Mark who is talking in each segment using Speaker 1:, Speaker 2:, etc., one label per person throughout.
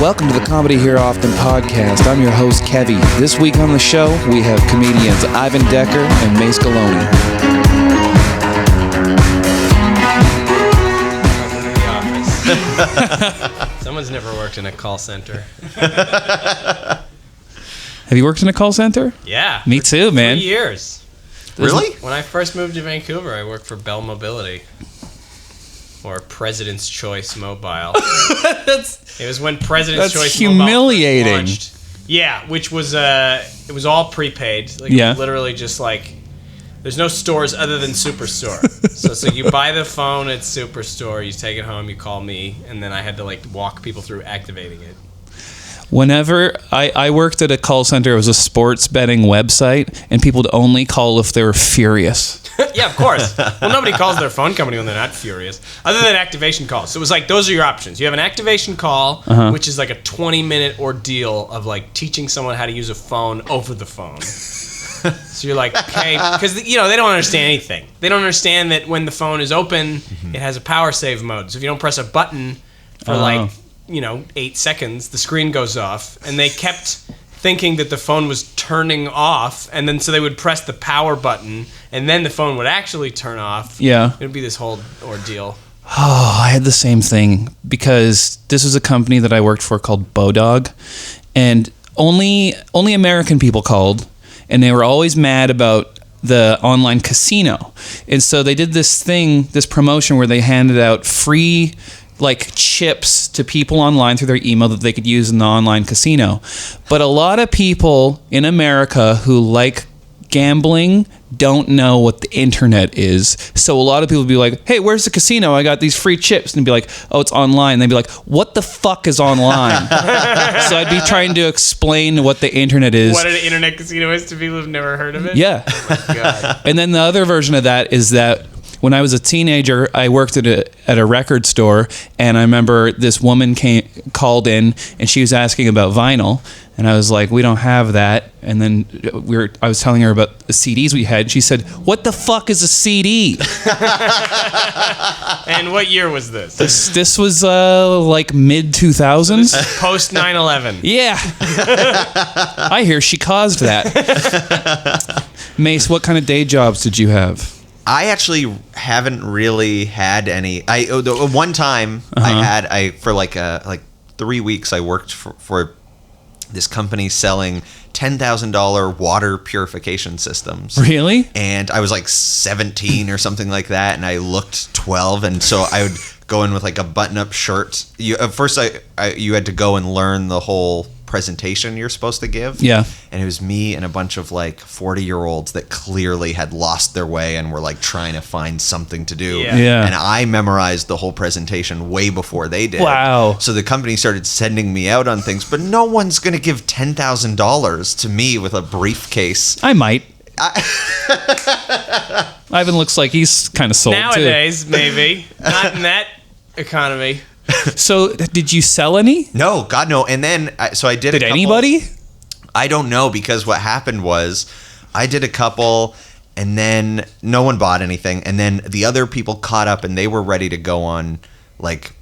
Speaker 1: Welcome to the Comedy Here Often podcast. I'm your host, Kevvy. This week on the show, we have comedians Ivan Decker and Mayce Galoni.
Speaker 2: Someone's never worked in a call center.
Speaker 1: Have you worked in a call center?
Speaker 2: Yeah.
Speaker 1: Me too, man.
Speaker 2: 3 years.
Speaker 3: Really?
Speaker 2: When I first moved to Vancouver, I worked for Bell Mobility. Or President's Choice Mobile. It was when President's Choice
Speaker 1: humiliating.
Speaker 2: Mobile launched. Yeah, which was it was all prepaid. Like,
Speaker 1: yeah.
Speaker 2: Literally just like there's no stores other than Superstore. so you buy the phone at Superstore, you take it home, you call me, and then I had to like walk people through activating it.
Speaker 1: Whenever I worked at a call center, it was a sports betting website, and people would only call if they were furious.
Speaker 2: Yeah, of course. Well, nobody calls their phone company when they're not furious, other than activation calls. So it was like, those are your options. You have an activation call, which is like a 20-minute ordeal of like teaching someone how to use a phone over the phone. So you're like, okay, because they don't understand anything. They don't understand that when the phone is open, it has a power save mode. So if you don't press a button for 8 seconds, the screen goes off. And they kept thinking that the phone was turning off, and then so they would press the power button, and then the phone would actually turn off. Yeah. It would be this whole ordeal.
Speaker 1: Oh, I had the same thing, because this was a company that I worked for called Bodog, and only American people called, and they were always mad about the online casino. And so they did this promotion where they handed out free like chips to people online through their email that they could use in the online casino. But a lot of people in America who like gambling don't know what the internet is. So a lot of people would be like, hey, where's the casino? I got these free chips. And they'd be like, oh, it's online. And they'd be like, what the fuck is online? So I'd be trying to explain what the internet is.
Speaker 2: What an internet casino is to people who've never heard of it?
Speaker 1: Yeah.
Speaker 2: Oh my God.
Speaker 1: And then the other version of that is that when I was a teenager, I worked at a record store, and I remember this woman called in, and she was asking about vinyl, and I was like, "We don't have that." And then I was telling her about the CDs we had. She said, "What the fuck is a CD?"
Speaker 2: And what year was this?
Speaker 1: This was like mid 2000s.
Speaker 2: Post 9/11.
Speaker 1: Yeah, I hear she caused that. Mayce, what kind of day jobs did you have?
Speaker 3: I actually haven't really had any. One time for like 3 weeks I worked for this company selling $10,000 water purification systems.
Speaker 1: Really?
Speaker 3: And I was like 17 or something like that, and I looked 12, and so I would go in with like a button-up shirt. First you had to go and learn the whole presentation you're supposed to give.
Speaker 1: Yeah.
Speaker 3: And it was me and a bunch of like 40-year-olds that clearly had lost their way and were like trying to find something to do.
Speaker 1: Yeah.
Speaker 3: And I memorized the whole presentation way before they did.
Speaker 1: Wow.
Speaker 3: So the company started sending me out on things, but no one's going to give $10,000 to me with a briefcase.
Speaker 1: I might. Ivan looks like he's kind of sold
Speaker 2: Nowadays, maybe. Not in that economy.
Speaker 1: So, did you sell any?
Speaker 3: No, God, no. And then, so I did a couple.
Speaker 1: Did anybody?
Speaker 3: I don't know, because what happened was I did a couple, and then no one bought anything. And then the other people caught up, and they were ready to go on, like,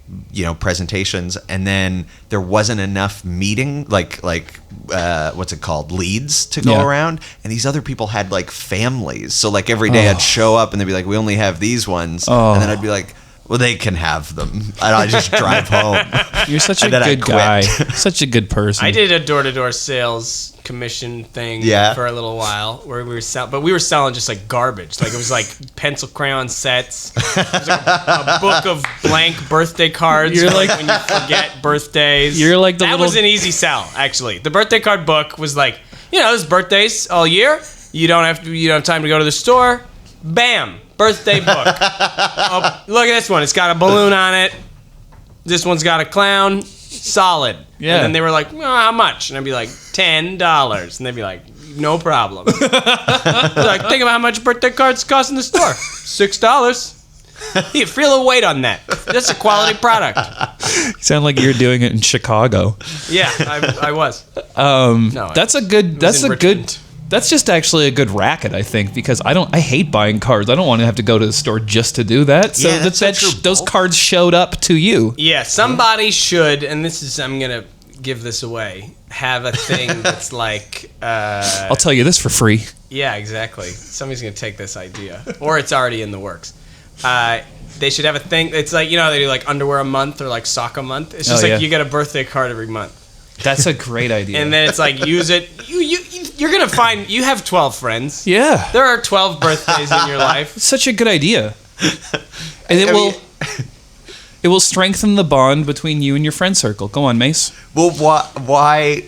Speaker 3: presentations. And then there wasn't enough meeting, what's it called? Leads to go around. And these other people had, like, families. So, like, every day I'd show up, and they'd be like, we only have these ones. And then I'd be like, well, they can have them. And I just drive home.
Speaker 1: You're such a good guy. Such a good person.
Speaker 2: I did a door-to-door sales commission thing for a little while where we were selling just like garbage. Like it was like pencil crayon sets. It was like a book of blank birthday cards. You're like when you forget birthdays.
Speaker 1: You're like
Speaker 2: that was an easy sell, actually. The birthday card book was like, there's birthdays all year. You don't have time to go to the store. Bam. Birthday book. Oh, look at this one. It's got a balloon on it. This one's got a clown. Solid.
Speaker 1: Yeah.
Speaker 2: And then they were like, how much? And I'd be like, $10. And they'd be like, no problem. Like, think about how much birthday cards cost in the store. $6. You feel a weight on that. That's a quality product.
Speaker 1: You sound like you're doing it in Chicago.
Speaker 2: Yeah, I was.
Speaker 1: That's just actually a good racket, I think, because I hate buying cards. I don't want to have to go to the store just to do that. So those cards showed up to you.
Speaker 2: Yeah, somebody should, and I'm going to give this away, have a thing that's like...
Speaker 1: I'll tell you this for free.
Speaker 2: Yeah, exactly. Somebody's going to take this idea. Or it's already in the works. They should have a thing. It's like, you know, they do like underwear a month or like sock a month. It's just you get a birthday card every month.
Speaker 1: That's a great idea.
Speaker 2: And then it's like, use it. You're going to find, you have 12 friends.
Speaker 1: Yeah.
Speaker 2: There are 12 birthdays in your life.
Speaker 1: It's such a good idea. And it will strengthen the bond between you and your friend circle. Go on, Mace.
Speaker 3: Well, why?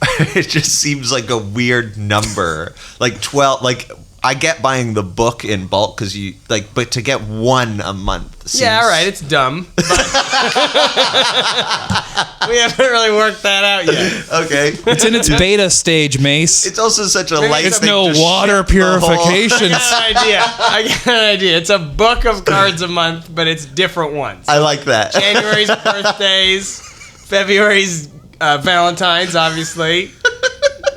Speaker 3: It just seems like a weird number. Like 12. Like I get buying the book in bulk because you like, but to get one a month. Seems...
Speaker 2: Yeah, all right. It's dumb. But we haven't really worked that out yet.
Speaker 3: Okay.
Speaker 1: It's in its beta stage, Mace.
Speaker 3: It's also such a light
Speaker 1: It's
Speaker 3: thing
Speaker 1: no
Speaker 3: to
Speaker 1: water
Speaker 3: ship the whole-
Speaker 1: purification.
Speaker 2: I got an idea. It's a book of cards a month, but it's different ones.
Speaker 3: I like that.
Speaker 2: January's birthdays, February's Valentine's, obviously.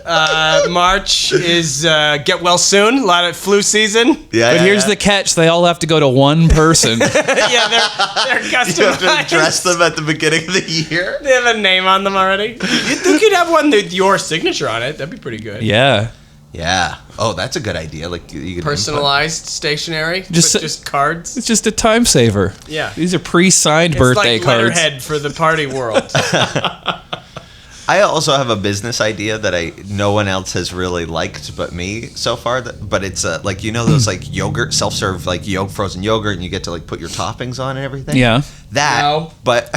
Speaker 2: March is get well soon. A lot of flu season.
Speaker 3: Yeah.
Speaker 1: But here's the catch: they all have to go to one person.
Speaker 2: Yeah, they're customized.
Speaker 3: You have to address them at the beginning of the year.
Speaker 2: They have a name on them already. You think you'd have one with your signature on it? That'd be pretty good.
Speaker 1: Yeah.
Speaker 3: Yeah. Oh, that's a good idea. Like you could
Speaker 2: Personalized stationery, just cards.
Speaker 1: It's just a time saver.
Speaker 2: Yeah.
Speaker 1: These are pre-signed
Speaker 2: It's
Speaker 1: birthday
Speaker 2: like
Speaker 1: cards.
Speaker 2: letterhead for the party world.
Speaker 3: I also have a business idea that no one else has really liked but me so far. But it's like, you know, those like yogurt, self-serve like frozen yogurt, and you get to like put your toppings on and everything.
Speaker 1: Yeah.
Speaker 3: That.
Speaker 2: No.
Speaker 3: But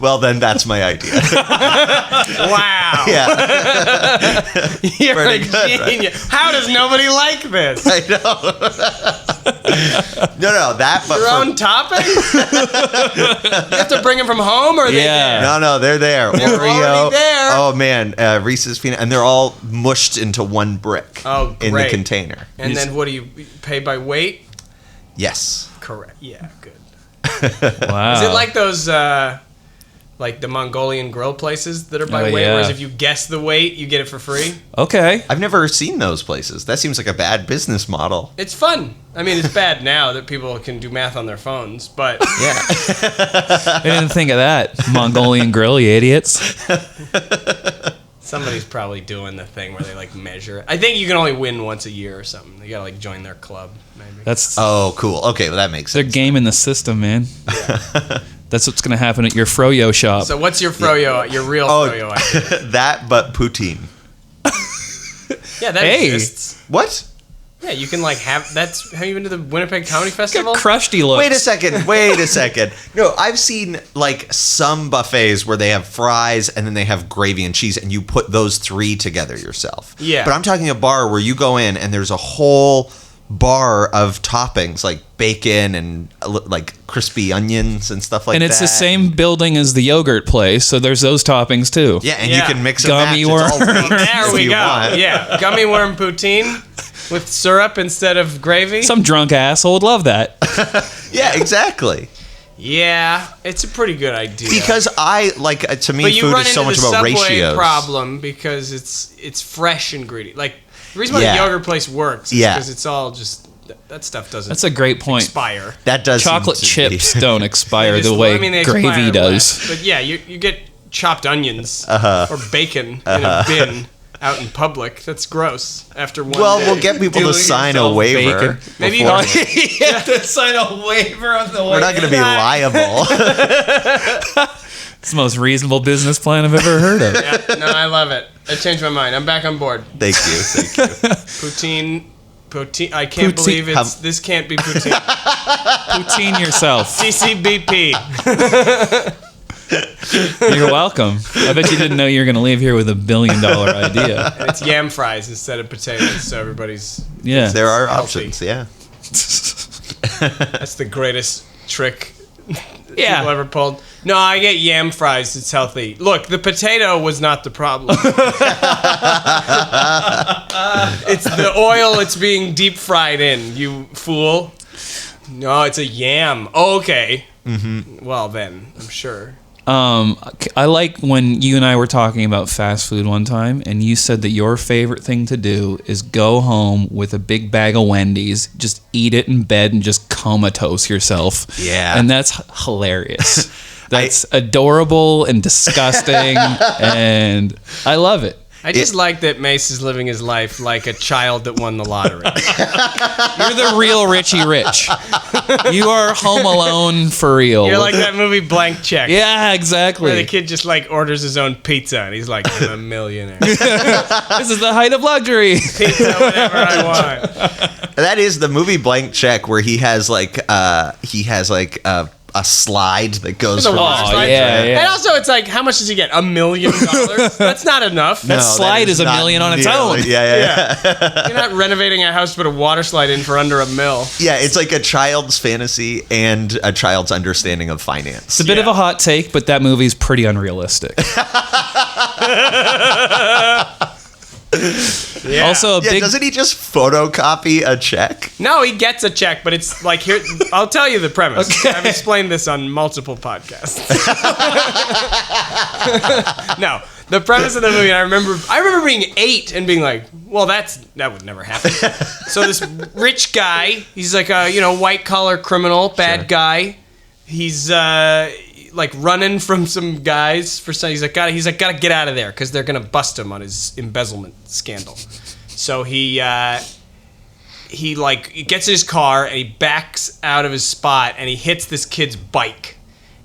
Speaker 3: well, then that's my idea.
Speaker 2: Wow.
Speaker 3: Yeah.
Speaker 2: You're
Speaker 3: Pretty
Speaker 2: a
Speaker 3: good, right?
Speaker 2: genius. How does nobody like this?
Speaker 3: I know. No, that. But
Speaker 2: Your own topping? You have to bring them from home, or are they
Speaker 1: Yeah.
Speaker 2: there?
Speaker 3: No, they're there.
Speaker 2: They're already there.
Speaker 3: Oh man, Reese's peanut, and they're all mushed into one brick.
Speaker 2: Oh,
Speaker 3: in the
Speaker 2: great.
Speaker 3: container.
Speaker 2: And then what do you pay by weight?
Speaker 3: Yes.
Speaker 2: Correct. Yeah, good.
Speaker 1: Wow.
Speaker 2: Is it like those, like the Mongolian grill places that are by
Speaker 1: Oh,
Speaker 2: weight?
Speaker 1: yeah.
Speaker 2: Whereas if you guess the weight, you get it for free?
Speaker 1: Okay.
Speaker 3: I've never seen those places. That seems like a bad business model.
Speaker 2: It's fun. I mean, it's bad now that people can do math on their phones, but
Speaker 3: Yeah.
Speaker 1: I didn't think of that. Mongolian grill, you idiots.
Speaker 2: somebody's probably doing the thing where they like measure. I think you can only win once a year or something. You gotta like join their club, maybe.
Speaker 1: That's
Speaker 3: Oh, cool. Okay, well that makes
Speaker 1: they're
Speaker 3: sense.
Speaker 1: gaming the system, man. That's what's gonna happen at your froyo shop.
Speaker 2: So what's your froyo? Your real froyo idea?
Speaker 3: That, but poutine.
Speaker 2: Yeah, that
Speaker 1: Hey.
Speaker 2: exists.
Speaker 3: What?
Speaker 2: Yeah, you can like have. That's. Have you been to the Winnipeg Comedy
Speaker 1: Got
Speaker 2: Festival?
Speaker 1: crusty looks.
Speaker 3: Wait a second. No, I've seen like some buffets where they have fries and then they have gravy and cheese and you put those three together yourself.
Speaker 2: Yeah.
Speaker 3: But I'm talking a bar where you go in and there's a whole bar of toppings like bacon and like crispy onions and stuff like that.
Speaker 1: And it's the same building as the yogurt place, so there's those toppings too.
Speaker 3: Yeah, and
Speaker 2: Yeah.
Speaker 3: you can mix and
Speaker 1: Gummy
Speaker 3: match. It's all
Speaker 1: worm.
Speaker 3: baked
Speaker 2: There
Speaker 3: if
Speaker 2: we
Speaker 3: you
Speaker 2: go.
Speaker 3: want.
Speaker 2: Yeah, gummy worm poutine with syrup instead of gravy.
Speaker 1: Some drunk asshole would love that.
Speaker 3: Yeah, exactly.
Speaker 2: Yeah, it's a pretty good idea.
Speaker 3: Because I like to me
Speaker 2: but you
Speaker 3: food
Speaker 2: run
Speaker 3: is so
Speaker 2: into
Speaker 3: much
Speaker 2: the
Speaker 3: about
Speaker 2: Subway
Speaker 3: ratios.
Speaker 2: problem because it's fresh ingredient. Like the reason why
Speaker 3: Yeah.
Speaker 2: the yogurt place works is
Speaker 3: Yeah.
Speaker 2: because it's all just that stuff doesn't
Speaker 1: That's a great point.
Speaker 2: expire.
Speaker 3: That does seem
Speaker 1: Chocolate
Speaker 3: to be-
Speaker 1: chips don't expire
Speaker 2: They
Speaker 1: the
Speaker 2: just-
Speaker 1: way
Speaker 2: I mean, they
Speaker 1: gravy
Speaker 2: expire
Speaker 1: does.
Speaker 2: less. But yeah, you get chopped onions or bacon in a bin out in public. That's gross. After one
Speaker 3: Well,
Speaker 2: day.
Speaker 3: we'll get people to
Speaker 1: Doing
Speaker 3: sign a
Speaker 1: yourself
Speaker 3: waiver.
Speaker 1: bacon.
Speaker 2: Maybe you
Speaker 3: beforehand.
Speaker 2: go-
Speaker 1: You have to sign a waiver on the way.
Speaker 3: We're not going to be liable.
Speaker 1: It's the most reasonable business plan I've ever heard of.
Speaker 2: Yeah, no, I love it. I changed my mind. I'm back on board.
Speaker 3: Thank you.
Speaker 2: Poutine. I can't
Speaker 1: Poutine-
Speaker 2: believe it's. This can't be poutine.
Speaker 1: Poutine yourself.
Speaker 2: CCBP.
Speaker 1: You're welcome. I bet you didn't know you were going to leave here with $1 billion idea.
Speaker 2: And it's yam fries instead of potatoes, so everybody's.
Speaker 1: Yeah.
Speaker 3: There are
Speaker 2: Healthy.
Speaker 3: options, yeah.
Speaker 2: That's the greatest trick people
Speaker 1: Yeah.
Speaker 2: ever pulled. No, I get yam fries. It's healthy. Look, the potato was not the problem. It's the oil it's being deep fried in, you fool. No, it's a yam. Oh, okay. Mm-hmm. Well, then, I'm sure.
Speaker 1: I like when you and I were talking about fast food one time, and you said that your favorite thing to do is go home with a big bag of Wendy's, just eat it in bed, and just comatose yourself.
Speaker 3: Yeah.
Speaker 1: And that's hilarious. That's adorable and disgusting, and I love it.
Speaker 2: I just like that Mace is living his life like a child that won the lottery.
Speaker 1: You're the real Richie Rich. You are Home Alone for real.
Speaker 2: You're like that movie Blank Check.
Speaker 1: Yeah, exactly.
Speaker 2: Where the kid just like orders his own pizza and he's like, I'm a millionaire.
Speaker 1: This is the height of luxury.
Speaker 2: Pizza, whatever I want.
Speaker 3: That is the movie Blank Check, where he has like a slide that goes
Speaker 2: The
Speaker 3: from
Speaker 2: water
Speaker 1: Oh,
Speaker 2: slide.
Speaker 1: yeah, yeah.
Speaker 2: And also, it's like, how much does he get? $1 million? That's not enough.
Speaker 1: That slide is $1
Speaker 3: not
Speaker 1: million on its
Speaker 3: nearly-
Speaker 1: own.
Speaker 3: Yeah.
Speaker 2: You're not renovating a house to put a water slide in for under $1 million.
Speaker 3: Yeah, it's like a child's fantasy and a child's understanding of finance.
Speaker 1: It's a bit of a hot take, but that movie's pretty unrealistic.
Speaker 2: Yeah.
Speaker 1: Also, a
Speaker 3: Yeah,
Speaker 1: big.
Speaker 3: doesn't he just photocopy a check?
Speaker 2: No, he gets a check, but it's like here. I'll tell you the premise. Okay. I've explained this on multiple podcasts. No, the premise of the movie. I remember being 8 and being like, "Well, that would never happen." So this rich guy, he's like a white collar criminal, bad guy. He's like running from some guys for some. He's like gotta get out of there because they're gonna bust him on his embezzlement scandal. So he gets in his car and he backs out of his spot and he hits this kid's bike,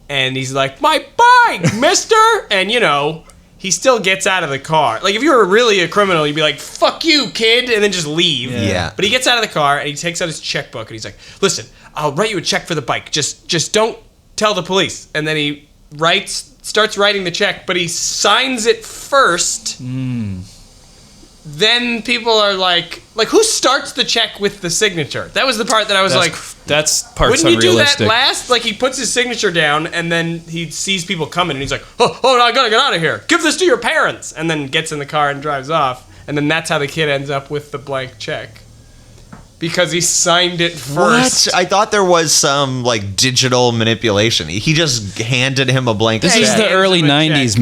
Speaker 2: and he's like, "My bike, mister!" And he still gets out of the car. Like if you were really a criminal, you'd be like, "Fuck you, kid," and then just leave.
Speaker 3: Yeah.
Speaker 2: But he gets out of the car and he takes out his checkbook and he's like, "Listen, I'll write you a check for the bike. Just don't tell the police." And then he starts writing the check, but he signs it first. Then people are like, who starts the check with the signature? That was the part that I was
Speaker 1: That's part's
Speaker 2: wouldn't you do
Speaker 1: unrealistic.
Speaker 2: that last? Like he puts his signature down and then he sees people coming and he's like, oh, no, I gotta get out of here. Give this to your parents. And then gets in the car and drives off. And then that's how the kid ends up with the blank check. Because he signed it first.
Speaker 3: What? I thought there was some like digital manipulation. He just handed him a blank
Speaker 1: This
Speaker 3: check.
Speaker 1: is the early
Speaker 2: hands him a
Speaker 1: 90s,
Speaker 2: check.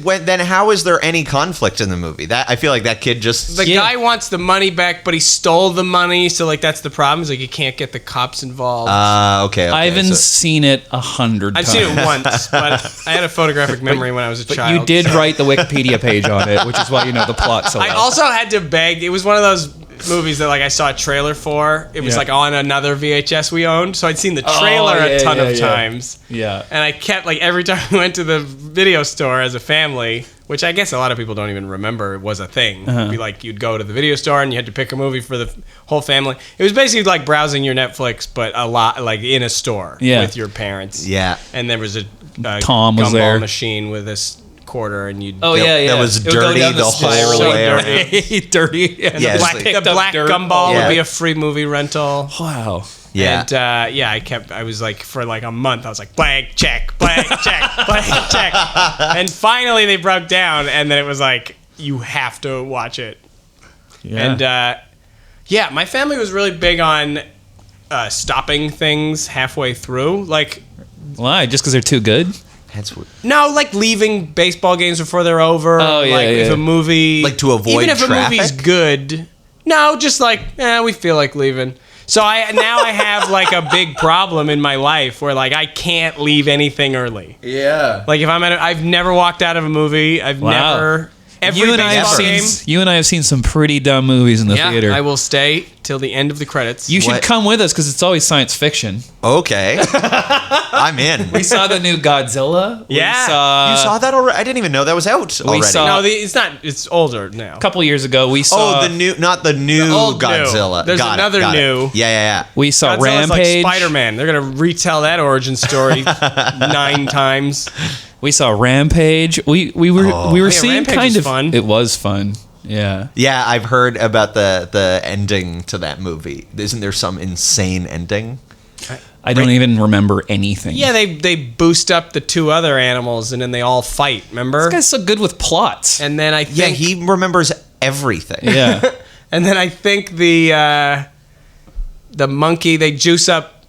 Speaker 1: man.
Speaker 3: Then how is there any conflict in the movie? That I feel like that kid just
Speaker 2: The guy wants the money back, but he stole the money, so like that's the problem. Is like you can't get the cops involved.
Speaker 3: okay.
Speaker 1: I haven't seen it 100
Speaker 2: I've
Speaker 1: times.
Speaker 2: seen it once, but I had a photographic memory when I was a
Speaker 1: But
Speaker 2: child.
Speaker 1: you did write the Wikipedia page on it, which is why you know the plot so
Speaker 2: I
Speaker 1: well.
Speaker 2: also had to beg. It was one of those movies that like I saw a trailer for. It was
Speaker 1: Yeah.
Speaker 2: like on another VHS we owned, so I'd seen the trailer a ton of times.
Speaker 1: Yeah.
Speaker 2: And I kept like every time we went to the video store as a family, which I guess a lot of people don't even remember was a thing. It'd be like you'd go to the video store and you had to pick a movie for the whole family. It was basically like browsing your Netflix, but a lot like in a store with your parents.
Speaker 3: Yeah.
Speaker 2: And there was a
Speaker 1: Tom was
Speaker 2: gumball
Speaker 1: there.
Speaker 2: machine with this quarter, and you'd
Speaker 1: Oh, yeah.
Speaker 3: That was
Speaker 1: It would go
Speaker 3: dirty
Speaker 1: down
Speaker 3: the
Speaker 1: spiral.
Speaker 3: whole
Speaker 2: So
Speaker 3: way around.
Speaker 2: dirty.
Speaker 1: Dirty.
Speaker 3: Yeah,
Speaker 2: the
Speaker 3: it's
Speaker 2: black,
Speaker 3: like-
Speaker 2: the black
Speaker 1: dirt.
Speaker 2: gumball
Speaker 3: Yeah.
Speaker 2: would be a free movie rental.
Speaker 1: Wow.
Speaker 3: Yeah.
Speaker 2: And I was like, for like a month, I was like, blank check, blank check, blank check. And finally they broke down, and then it was like, you have to watch it.
Speaker 1: Yeah.
Speaker 2: And my family was really big on stopping things halfway through. Like,
Speaker 1: Why? Just because they're too good?
Speaker 3: That's what,
Speaker 2: no, like leaving baseball games before they're over.
Speaker 1: Oh, yeah,
Speaker 2: like if
Speaker 1: yeah.
Speaker 2: a movie,
Speaker 3: Like to avoid
Speaker 2: even if
Speaker 3: traffic?
Speaker 2: a movie's good. No, just like we feel like leaving. So I have like a big problem in my life where like I can't leave anything early.
Speaker 1: Yeah.
Speaker 2: Like if I've never walked out of a movie. I've
Speaker 1: Wow.
Speaker 2: never. Every
Speaker 1: You and I have
Speaker 2: baseball
Speaker 1: seen
Speaker 2: game.
Speaker 1: you and I have seen some pretty dumb movies in the theater.
Speaker 2: I will stay till the end of the credits.
Speaker 1: You should
Speaker 3: What?
Speaker 1: come with us because it's always science fiction.
Speaker 3: okay. I'm in.
Speaker 1: We saw the new Godzilla.
Speaker 2: Yeah.
Speaker 1: We saw,
Speaker 3: You saw that already? I didn't even know that was out already.
Speaker 1: saw-
Speaker 2: no, it's not. It's older now.
Speaker 1: a couple years ago. We saw
Speaker 3: not the new
Speaker 2: The old
Speaker 3: Godzilla.
Speaker 2: new. There's
Speaker 3: Got it,
Speaker 2: another
Speaker 3: got it.
Speaker 2: new.
Speaker 3: Yeah.
Speaker 1: we saw
Speaker 2: Godzilla's
Speaker 1: Rampage.
Speaker 2: like Spider-Man. They're gonna retell that origin story 9 times.
Speaker 1: We saw Rampage. We were
Speaker 2: Yeah,
Speaker 1: seeing
Speaker 2: Rampage
Speaker 1: kind
Speaker 2: was
Speaker 1: of
Speaker 2: fun.
Speaker 1: It was fun. Yeah.
Speaker 3: Yeah, I've heard about the ending to that movie. Isn't there some insane ending?
Speaker 1: I don't even remember anything.
Speaker 2: Yeah, they boost up the 2 other animals and then they all fight. Remember?
Speaker 1: This guy's so good with plots.
Speaker 2: And then I
Speaker 3: Yeah,
Speaker 2: think
Speaker 3: he remembers everything.
Speaker 1: Yeah.
Speaker 2: and then I think the monkey they juice up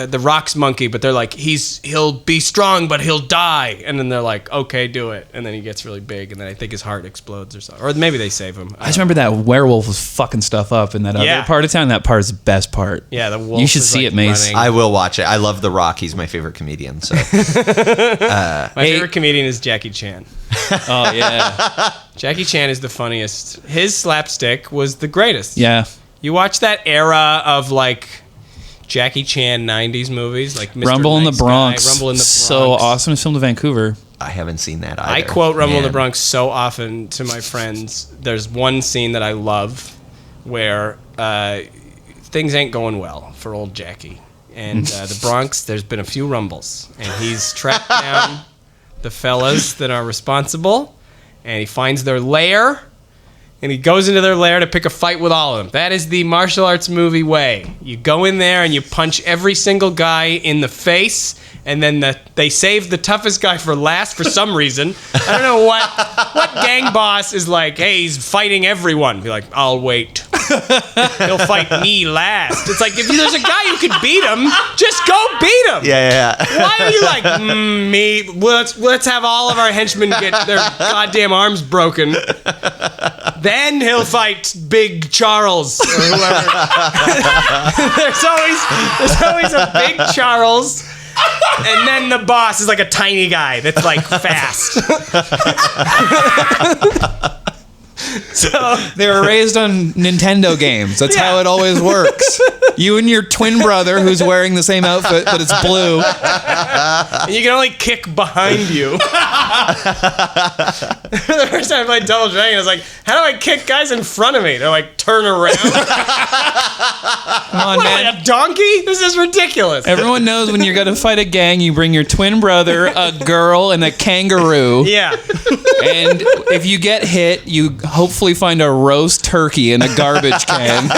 Speaker 2: the Rock's monkey, but they're like, he'll be strong, but he'll die. And then they're like, okay, do it. And then he gets really big, and then I think his heart explodes or something. Or maybe they save him.
Speaker 1: I just remember that werewolf was fucking stuff up in that other part of town. That part is the best part.
Speaker 2: Yeah, the wolf.
Speaker 1: You should see it, Mace.
Speaker 2: Running.
Speaker 3: I will watch it. I love The Rock. He's my favorite comedian. So
Speaker 2: my favorite comedian is Jackie Chan.
Speaker 1: Oh, yeah.
Speaker 2: Jackie Chan is the funniest. His slapstick was the greatest.
Speaker 1: Yeah.
Speaker 2: You watch that era of like Jackie Chan 90s movies, like Mr.
Speaker 1: Rumble in the
Speaker 2: Nice Guy,
Speaker 1: Bronx.
Speaker 2: Rumble in the Bronx.
Speaker 1: So awesome. It's filmed in Vancouver.
Speaker 3: I haven't seen that either.
Speaker 2: I quote Rumble in the
Speaker 3: Man.
Speaker 2: Bronx so often to my friends. There's one scene that I love where things ain't going well for old Jackie. And the Bronx, there's been a few rumbles. And he's tracked down the fellas that are responsible. And he finds their lair. And he goes into their lair to pick a fight with all of them. That is the martial arts movie way. You go in there and you punch every single guy in the face, and then they save the toughest guy for last for some reason. I don't know what gang boss is like, hey, he's fighting everyone. Be like, I'll wait. He'll fight me last. It's like, if there's a guy who could beat him, just go beat him.
Speaker 3: Yeah.
Speaker 2: Why are you like, me? Let's have all of our henchmen get their goddamn arms broken. Then he'll fight Big Charles or whoever. there's always a Big Charles, and then the boss is like a tiny guy that's like fast. So
Speaker 1: They were raised on Nintendo games. That's how it always works. You and your twin brother, who's wearing the same outfit, but it's blue.
Speaker 2: and you can only kick behind you. The first time I played Double Dragon, I was like, how do I kick guys in front of me? They're like, turn around.
Speaker 1: Come on,
Speaker 2: What,
Speaker 1: man.
Speaker 2: like a donkey? This is ridiculous.
Speaker 1: Everyone knows when you're going to fight a gang, you bring your twin brother, a girl, and a kangaroo.
Speaker 2: Yeah.
Speaker 1: And if you get hit, you hopefully find a roast turkey in a garbage can.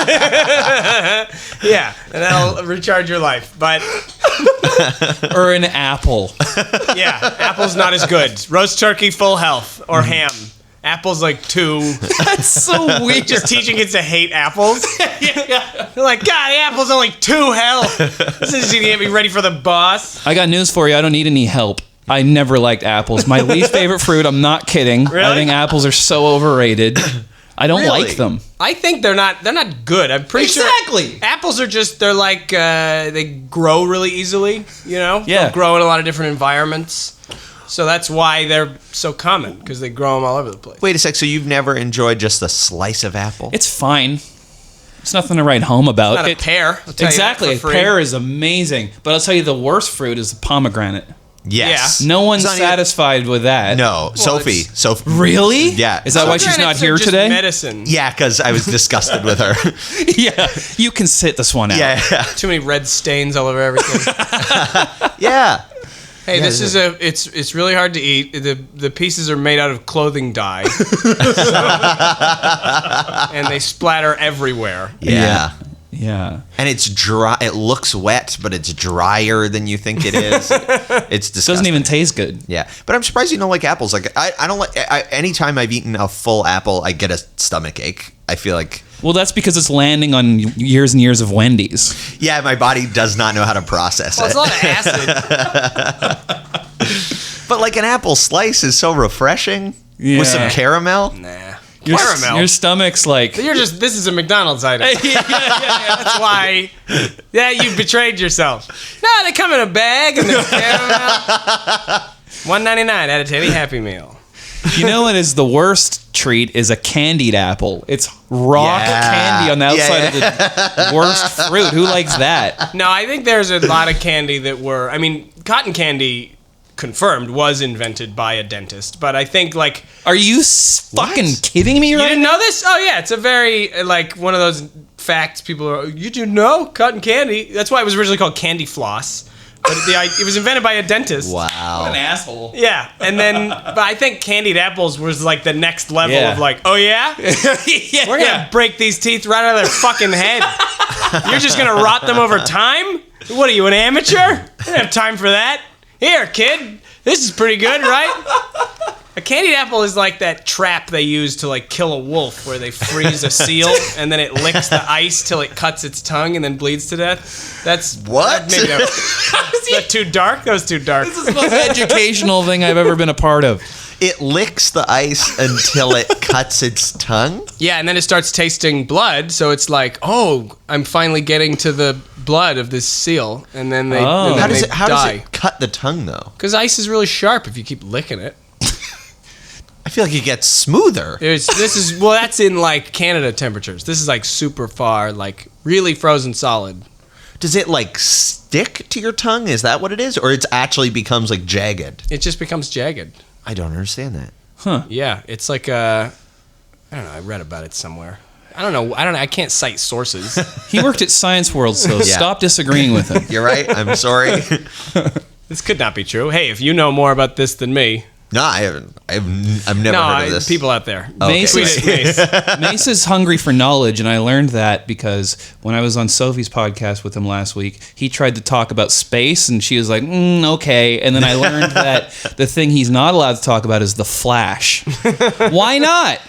Speaker 2: Yeah, and that'll recharge your life. But
Speaker 1: Or an apple.
Speaker 2: yeah, apple's not as good. Roast turkey, full health, or ham. Apple's like 2.
Speaker 1: That's so weird.
Speaker 2: Just teaching kids to hate apples. They're like, God, the apple's only 2 health. This is to get me ready for the boss.
Speaker 1: I got news for you. I don't need any help. I never liked apples. My least favorite fruit. I'm not kidding.
Speaker 2: Really?
Speaker 1: I think apples are so overrated. I don't
Speaker 3: Really?
Speaker 1: like them.
Speaker 2: I think they're not good. I'm pretty sure apples are just, they're like, they grow really easily, you know?
Speaker 1: Yeah.
Speaker 2: They'll grow in a lot of different environments. So that's why they're so common, because they grow them all over the place.
Speaker 3: Wait a sec. So you've never enjoyed just a slice of apple?
Speaker 1: It's fine. It's nothing to write home about.
Speaker 2: Not a pear. I'll tell you
Speaker 1: Exactly.
Speaker 2: that
Speaker 1: A
Speaker 2: for free.
Speaker 1: pear is amazing. But I'll tell you the worst fruit is the pomegranate.
Speaker 3: Yes.
Speaker 2: Yeah.
Speaker 1: No one's
Speaker 3: It's not even-
Speaker 1: satisfied with that.
Speaker 3: No, Sophie.
Speaker 2: it's-
Speaker 3: Sophie.
Speaker 1: Really?
Speaker 3: Yeah.
Speaker 1: Is that why she's not
Speaker 2: Pomegranates
Speaker 1: here
Speaker 2: are just
Speaker 1: today?
Speaker 2: medicine.
Speaker 3: Yeah, because I was disgusted with her.
Speaker 1: Yeah. You can sit this one out.
Speaker 3: Yeah.
Speaker 2: Too many red stains all over everything.
Speaker 3: Yeah.
Speaker 2: Hey,
Speaker 3: Yeah,
Speaker 2: this is it's really hard to eat. The pieces are made out of clothing dye. And they splatter everywhere.
Speaker 3: Yeah.
Speaker 1: Yeah.
Speaker 3: And it's dry. It looks wet, but it's drier than you think it is. It's disgusting.
Speaker 1: Doesn't even taste good.
Speaker 3: Yeah, but I'm surprised you don't like apples. Like I don't like. Anytime I've eaten a full apple, I get a stomach ache. I feel like.
Speaker 1: Well, that's because it's landing on years and years of Wendy's.
Speaker 3: Yeah, my body does not know how to process
Speaker 2: Well, it's
Speaker 3: it.
Speaker 2: a lot of acid.
Speaker 3: But like an apple slice is so refreshing with some
Speaker 1: Yeah.
Speaker 3: caramel.
Speaker 2: Nah.
Speaker 1: Your,
Speaker 2: Caramel.
Speaker 1: your stomach's like.
Speaker 2: This is a McDonald's item. That's why. Yeah, you betrayed yourself. No, they come in a bag and there's caramel. $1.99 at a Teddy Happy Meal.
Speaker 1: You know what is the worst treat is a candied apple. It's rock
Speaker 3: Yeah.
Speaker 1: candy on the outside
Speaker 3: Yeah.
Speaker 1: of the worst fruit. Who likes that?
Speaker 2: No, I think there's a lot of candy that were. I mean, cotton candy, confirmed, was invented by a dentist. But I think, like.
Speaker 1: Are you fucking kidding me
Speaker 2: You
Speaker 1: right
Speaker 2: didn't
Speaker 1: now?
Speaker 2: know this? Oh, yeah. It's a very, like, one of those facts people are. You do know cotton candy? That's why it was originally called candy floss. But it was invented by a dentist.
Speaker 3: Wow.
Speaker 1: asshole.
Speaker 2: Yeah, and then, but I think candied apples was like the next level
Speaker 1: Yeah.
Speaker 2: of like, oh yeah?
Speaker 1: Yeah.
Speaker 2: We're gonna break these teeth right out of their fucking head. You're just gonna rot them over time? What are you, an amateur? I don't have time for that. Here, kid, this is pretty good, right? A candied apple is like that trap they use to like kill a wolf, where they freeze a seal and then it licks the ice till it cuts its tongue and then bleeds to death. That's
Speaker 3: What?
Speaker 2: Maybe was that too dark? That was too dark.
Speaker 1: This is the most educational thing I've ever been a part of.
Speaker 3: It licks the ice until it cuts its tongue?
Speaker 2: Yeah, and then it starts tasting blood, so it's like, oh, I'm finally getting to the blood of this seal, and then they,
Speaker 3: How does
Speaker 2: die.
Speaker 3: it cut the tongue, though?
Speaker 2: Because ice is really sharp if you keep licking it.
Speaker 3: I feel like it gets smoother.
Speaker 2: That's in like Canada temperatures. This is like super far, like really frozen solid.
Speaker 3: Does it like stick to your tongue? Is that what it is? Or it actually becomes like jagged?
Speaker 2: It just becomes jagged.
Speaker 3: I don't understand that.
Speaker 2: Yeah, it's like I don't know. I read about it somewhere. I don't know. I can't cite sources.
Speaker 1: He worked at Science World, so stop disagreeing with him.
Speaker 3: You're right. I'm sorry.
Speaker 2: This could not be true. Hey, if you know more about this than me.
Speaker 3: No, I haven't. I've never heard of this.
Speaker 2: People out there.
Speaker 1: Mace,
Speaker 2: Tweet at Mace.
Speaker 1: Mace is hungry for knowledge, and I learned that because when I was on Sophie's podcast with him last week, he tried to talk about space, and she was like, okay. And then I learned that the thing he's not allowed to talk about is the Flash. Why not?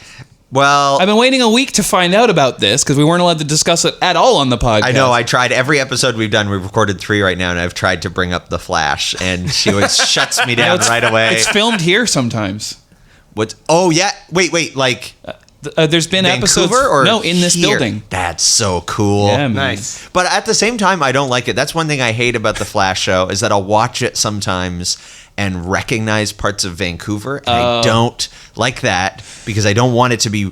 Speaker 3: Well,
Speaker 1: I've been waiting a week to find out about this because we weren't allowed to discuss it at all on the podcast.
Speaker 3: I know. I tried every episode we've done. We've recorded 3 right now, and I've tried to bring up the Flash, and she always shuts me down right away.
Speaker 1: It's filmed here sometimes.
Speaker 3: What? Oh yeah. Wait. Like
Speaker 1: there's been
Speaker 3: Vancouver
Speaker 1: episodes.
Speaker 3: or
Speaker 1: no, in this
Speaker 3: here?
Speaker 1: building.
Speaker 3: That's so cool.
Speaker 1: Yeah, man.
Speaker 2: Nice.
Speaker 3: But at the same time, I don't like it. That's one thing I hate about the Flash show is that I'll watch it sometimes and recognize parts of Vancouver, and I don't like that because I don't want it to be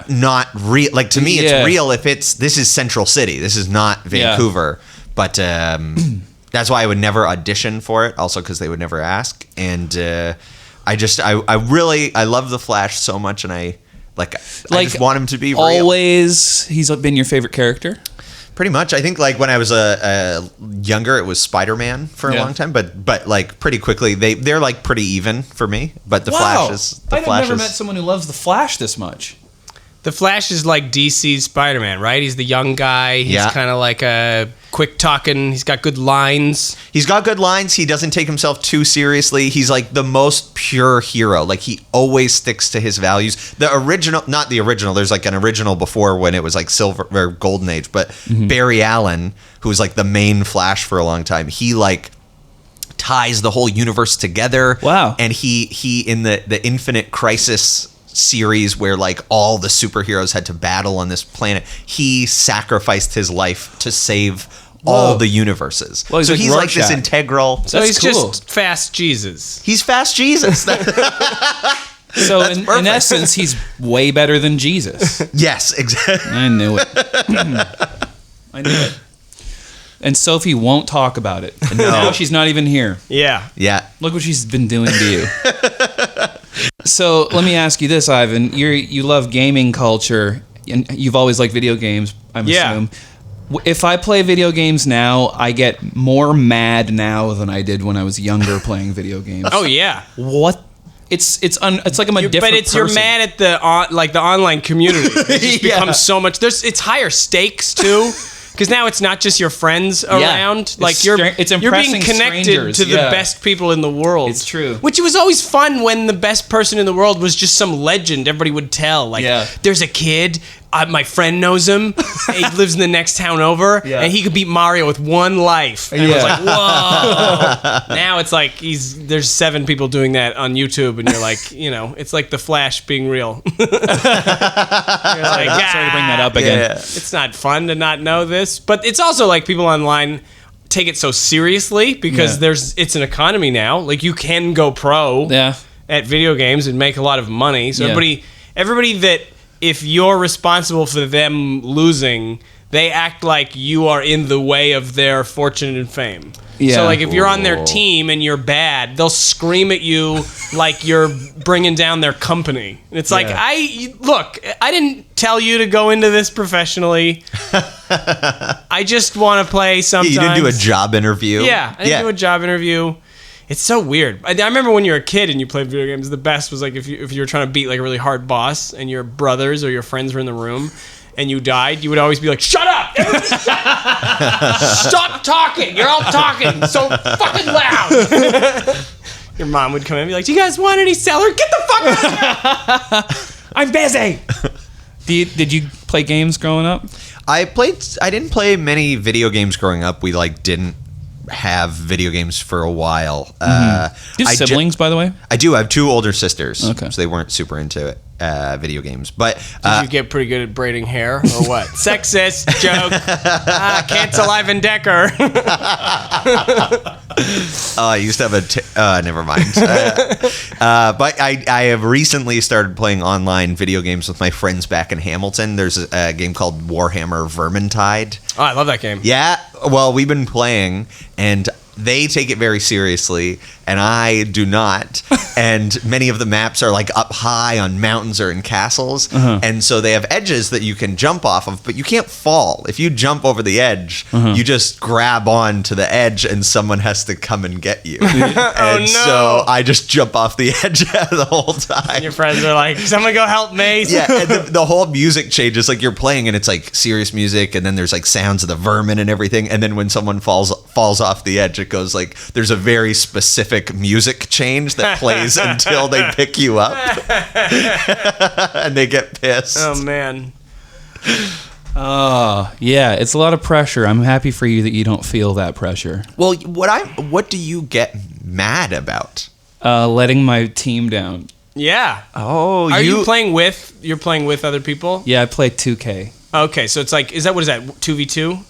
Speaker 3: not real. Like to me, it's real if this is Central City. This is not Vancouver. Yeah. But that's why I would never audition for it. Also, because they would never ask. And I love the Flash so much, and I just want him to be real.
Speaker 1: Always, he's been your favorite character.
Speaker 3: Pretty much. I think like when I was younger, it was Spider-Man for a long time, but like pretty quickly they're like pretty even for me. But the Flash is.
Speaker 1: I've never met someone who loves the Flash this much.
Speaker 2: The Flash is like DC's Spider-Man, right? He's the young guy. He's kind of like a quick talking. He's got good lines. He
Speaker 3: doesn't take himself too seriously. He's like the most pure hero. Like he always sticks to his values. The original, not the original. There's like an original before when it was like Silver or Golden Age. But Barry Allen, who was like the main Flash for a long time, he like ties the whole universe together.
Speaker 1: Wow.
Speaker 3: And he in the Infinite Crisis series where like all the superheroes had to battle on this planet, he sacrificed his life to save all the universes.
Speaker 1: Well,
Speaker 3: so he's like this integral.
Speaker 2: So he's just fast Jesus.
Speaker 3: He's fast Jesus.
Speaker 1: So in essence, he's way better than Jesus.
Speaker 3: Yes, exactly.
Speaker 1: I knew it. I knew it. And Sophie won't talk about it.
Speaker 3: No.
Speaker 1: Now she's not even here.
Speaker 2: Yeah.
Speaker 1: Look what she's been doing to you. So let me ask you this, Ivan. You love gaming culture, and you've always liked video games, I'm assuming. If I play video games now, I get more mad now than I did when I was younger playing video games.
Speaker 2: Oh yeah.
Speaker 1: What? It's like I'm a different person.
Speaker 2: You're mad at the online community. It just becomes so much. It's higher stakes too. Because now it's not just your friends around. Like you're being connected to the best people in the world.
Speaker 1: It's true.
Speaker 2: Which was always fun when the best person in the world was just some legend everybody would tell. Like, there's a kid. My friend knows him. He lives in the next town over, and he could beat Mario with one life. And it was like, whoa. Now it's like there's 7 people doing that on YouTube, and you're like, it's like the Flash being real. You're like,
Speaker 1: sorry to bring that up again.
Speaker 3: Yeah.
Speaker 2: It's not fun to not know this, but it's also like people online take it so seriously because it's an economy now. Like you can go pro at video games and make a lot of money. So everybody that if you're responsible for them losing, they act like you are in the way of their fortune and fame. Yeah. So like if you're on their team and you're bad, they'll scream at you like you're bringing down their company. And it's like, I didn't tell you to go into this professionally. I just want to play sometimes.
Speaker 3: You didn't do a job interview.
Speaker 2: Yeah, I didn't do a job interview. It's so weird. I remember when you were a kid and you played video games, the best was like if you were trying to beat like a really hard boss and your brothers or your friends were in the room and you died, you would always be like, shut up! Everybody shut up! Stop talking! You're all talking so fucking loud! Your mom would come in and be like, "Do you guys want any celery? Get the fuck out of here! I'm busy."
Speaker 1: Did you play games growing up?
Speaker 3: I didn't play many video games growing up. We didn't have video games for a while.
Speaker 1: Do you have siblings, by the way?
Speaker 3: I do. I have 2 older sisters.
Speaker 1: Okay.
Speaker 3: So they weren't super into it, video games. But
Speaker 2: Did you get pretty good at braiding hair or what? Sexist joke. Cancel Ivan Decker.
Speaker 3: I used to have never mind. But I have recently started playing online video games with my friends back in Hamilton. There's a game called Warhammer Vermintide.
Speaker 2: Oh, I love that game.
Speaker 3: Yeah, well, we've been playing, and they take it very seriously, and I do not. And many of the maps are up high on mountains or in castles, and so they have edges that you can jump off of, but you can't fall. If you jump over the edge, you just grab on to the edge, and someone has to come and get you. And so I just jump off the edge the whole time.
Speaker 2: Your friends are like, "Someone go help me."
Speaker 3: Yeah, and the whole music changes. You're playing, and it's serious music, and then there's sounds of the vermin and everything, and then when someone falls off the edge, it goes there's a very specific music change that plays until they pick you up. And they get pissed.
Speaker 2: Oh man.
Speaker 1: Oh, yeah, it's a lot of pressure. I'm happy for you that you don't feel that pressure.
Speaker 3: Well, what do you get mad about?
Speaker 1: Letting my team down.
Speaker 2: Yeah.
Speaker 3: Oh,
Speaker 2: Are you playing with? You're playing with other people?
Speaker 1: Yeah, I play 2K.
Speaker 2: Okay, so it's what is that? 2v2?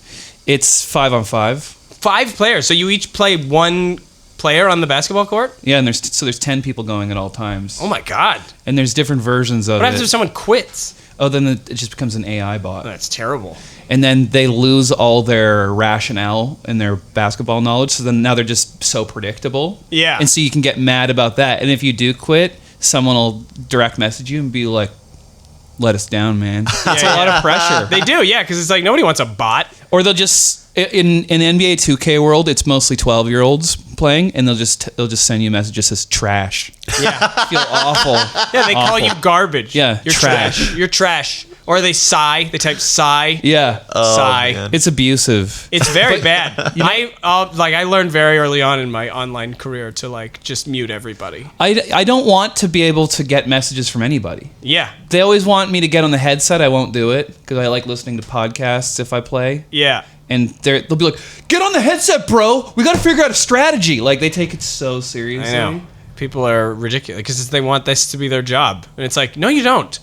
Speaker 1: It's 5-on-5.
Speaker 2: 5 players. So you each play one player on the basketball court?
Speaker 1: Yeah, and there's 10 people going at all times.
Speaker 2: Oh my god.
Speaker 1: And there's different versions of
Speaker 2: What happens
Speaker 1: it.
Speaker 2: if someone quits?
Speaker 1: Oh, then it just becomes an AI bot.
Speaker 2: That's terrible.
Speaker 1: And then they lose all their rationale and their basketball knowledge, so then now they're just so predictable.
Speaker 2: Yeah.
Speaker 1: And so you can get mad about that. And if you do quit, someone will direct message you and be like, "Let us down, man." It's a lot of pressure.
Speaker 2: They do, yeah, because it's nobody wants a bot.
Speaker 1: Or they'll just in NBA 2K world, it's mostly 12-year-olds playing, and they'll just send you a message that says trash.
Speaker 2: Yeah.
Speaker 1: Feel awful.
Speaker 2: Yeah, they call you garbage.
Speaker 1: Yeah,
Speaker 2: You're
Speaker 1: trash.
Speaker 2: You're trash. Or they sigh. They type sigh.
Speaker 1: Yeah.
Speaker 2: Sigh.
Speaker 3: Man.
Speaker 1: It's abusive.
Speaker 2: It's very bad. I learned very early on in my online career to just mute everybody.
Speaker 1: I don't want to be able to get messages from anybody.
Speaker 2: Yeah.
Speaker 1: They always want me to get on the headset. I won't do it because I like listening to podcasts if I play.
Speaker 2: Yeah.
Speaker 1: And they'll be like, "Get on the headset, bro. We got to figure out a strategy." They take it so seriously.
Speaker 2: I know. People are ridiculous because they want this to be their job. And it's no, you don't.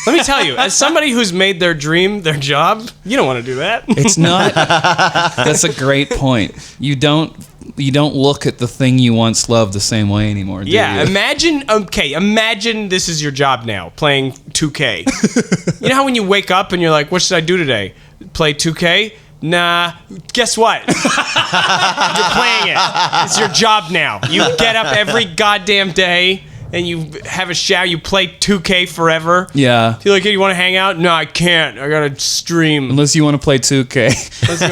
Speaker 2: Let me tell you, as somebody who's made their dream their job, you don't want to do that.
Speaker 1: It's not. That's a great point. You don't look at the thing you once loved the same way anymore, do you?
Speaker 2: Imagine this is your job now, playing 2K. You know how when you wake up and you're like, "What should I do today? Play 2K?" Nah, guess what? You're playing it. It's your job now. You get up every goddamn day and you have a shower. You play 2K forever.
Speaker 1: Yeah.
Speaker 2: You're like, "Hey, you want to hang out?" "No, I can't. I gotta stream."
Speaker 1: Unless you want to play 2K.
Speaker 2: Unless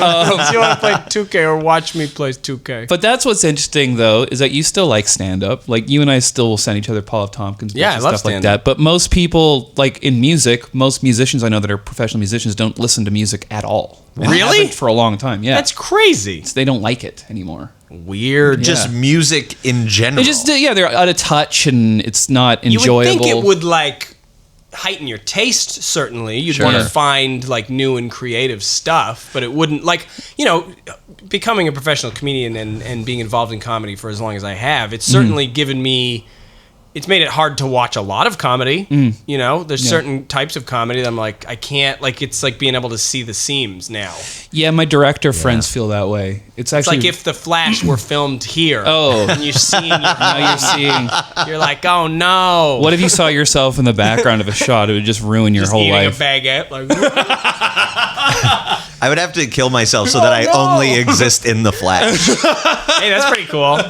Speaker 2: you want to play 2K or watch me play 2K.
Speaker 1: But that's what's interesting, though, is that you still like stand-up. You and I still will send each other Paul F. Tompkins
Speaker 2: Yeah, I
Speaker 1: and
Speaker 2: love
Speaker 1: stuff like
Speaker 2: stand-up.
Speaker 1: that. But most people, in music, most musicians I know that are professional musicians don't listen to music at all. And
Speaker 2: Really?
Speaker 1: haven't for a long time, yeah.
Speaker 2: That's crazy.
Speaker 1: They don't like it anymore.
Speaker 2: Weird.
Speaker 3: Just music in general.
Speaker 1: They just, they're out of touch and it's not
Speaker 2: You
Speaker 1: enjoyable.
Speaker 2: would think it would heighten your taste. Certainly, you'd
Speaker 1: Sure.
Speaker 2: want to find new and creative stuff, but it wouldn't becoming a professional comedian and being involved in comedy for as long as I have. It's certainly given me. It's made it hard to watch a lot of comedy. There's certain types of comedy that I'm I can't, it's being able to see the seams now.
Speaker 1: Yeah, my director friends feel that way. It's actually
Speaker 2: It's if The Flash were filmed here.
Speaker 1: Oh.
Speaker 2: And you're seeing
Speaker 1: now you're seeing.
Speaker 2: you're like, "Oh no.
Speaker 1: What if you saw yourself in the background of a shot? It would just ruin your
Speaker 2: Just
Speaker 1: whole
Speaker 2: eating
Speaker 1: life.
Speaker 2: a baguette.
Speaker 3: I would have to kill myself so that I only exist in the Flash.
Speaker 2: Hey, that's pretty cool.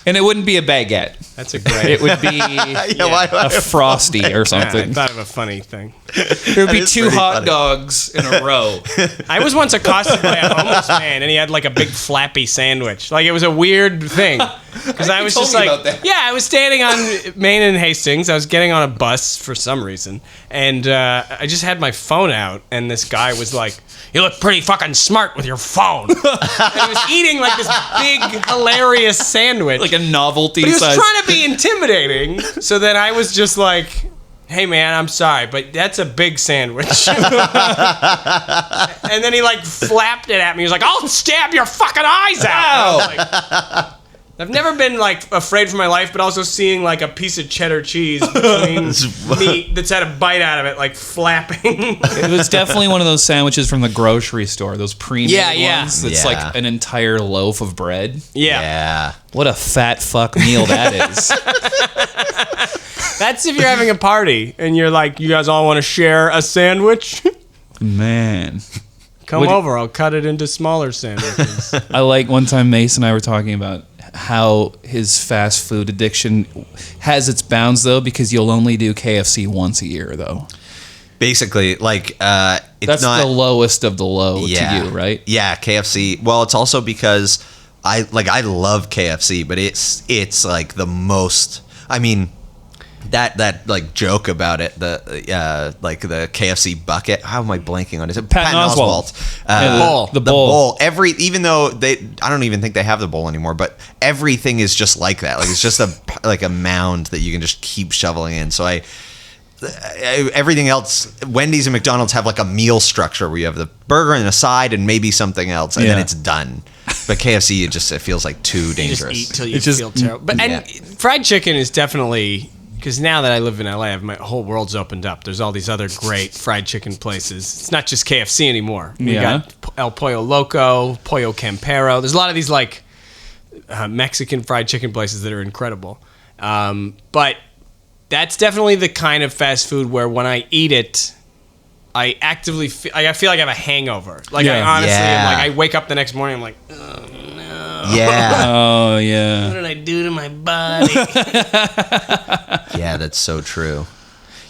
Speaker 1: And it wouldn't be a baguette.
Speaker 2: That's a great.
Speaker 1: It would be a Frosty or
Speaker 2: I
Speaker 1: something.
Speaker 2: thought of a funny thing.
Speaker 1: It would be
Speaker 3: is
Speaker 1: 2
Speaker 3: pretty
Speaker 1: hot
Speaker 3: funny.
Speaker 1: dogs in a row.
Speaker 2: I was once accosted by a homeless man, and he had a big flappy sandwich. It was a weird thing. Because I was
Speaker 3: told
Speaker 2: just
Speaker 3: me
Speaker 2: like,
Speaker 3: about that.
Speaker 2: yeah, I was standing on Main and Hastings. I was getting on a bus for some reason, and I just had my phone out, and this guy was like, "You look pretty fucking smart with your phone." And he was eating like this big, hilarious sandwich,
Speaker 1: Like a novelty
Speaker 2: but he was
Speaker 1: size.
Speaker 2: trying to be intimidating. So then I was just like, "Hey man, I'm sorry, but that's a big sandwich." And then he like flapped it at me. He was like, "I'll stab your fucking eyes out." And I was like, I've never been like afraid for my life, but also seeing like a piece of cheddar cheese between meat that's had a bite out of it, like flapping.
Speaker 1: It was definitely one of those sandwiches from the grocery store, those pre-made ones. It's like an entire loaf of bread.
Speaker 3: Yeah.
Speaker 1: What a fat fuck meal that is.
Speaker 2: That's if you're having a party and you're like, "You guys all want to share a sandwich?
Speaker 1: Man.
Speaker 2: Come over, I'll cut it into smaller sandwiches."
Speaker 1: I like one time Mace and I were talking about how his fast food addiction has its bounds, though, because you'll only do KFC once a year, though.
Speaker 3: Basically, like, it's
Speaker 1: That's
Speaker 3: not
Speaker 1: the lowest of the low to you, right?
Speaker 3: Yeah, KFC. Well, it's also because I love KFC, but it's like the most. I mean, that like joke about it, the like the KFC bucket. How am I blanking on it?
Speaker 1: Patton Oswalt.
Speaker 2: The
Speaker 3: The bowl. Even though I don't even think they have the bowl anymore, but everything is just like that. Like it's just a mound that you can just keep shoveling in. So everything else, Wendy's and McDonald's have like a meal structure where you have the burger and a side and maybe something else, and then it's done. But KFC, it feels like too dangerous.
Speaker 2: You just eat till you feel terrible. But and fried chicken is definitely, because now that I live in LA, my whole world's opened up. There's all these other great fried chicken places. It's not just KFC anymore. You got El Pollo Loco, Pollo Campero. There's a lot of these like Mexican fried chicken places that are incredible. But that's definitely the kind of fast food where when I eat it, I actively I feel like I have a hangover. Like I honestly am like, I wake up the next morning, I'm like, oh no.
Speaker 3: Yeah.
Speaker 1: Oh, yeah.
Speaker 2: What did I do to my body?
Speaker 3: Yeah, that's so true.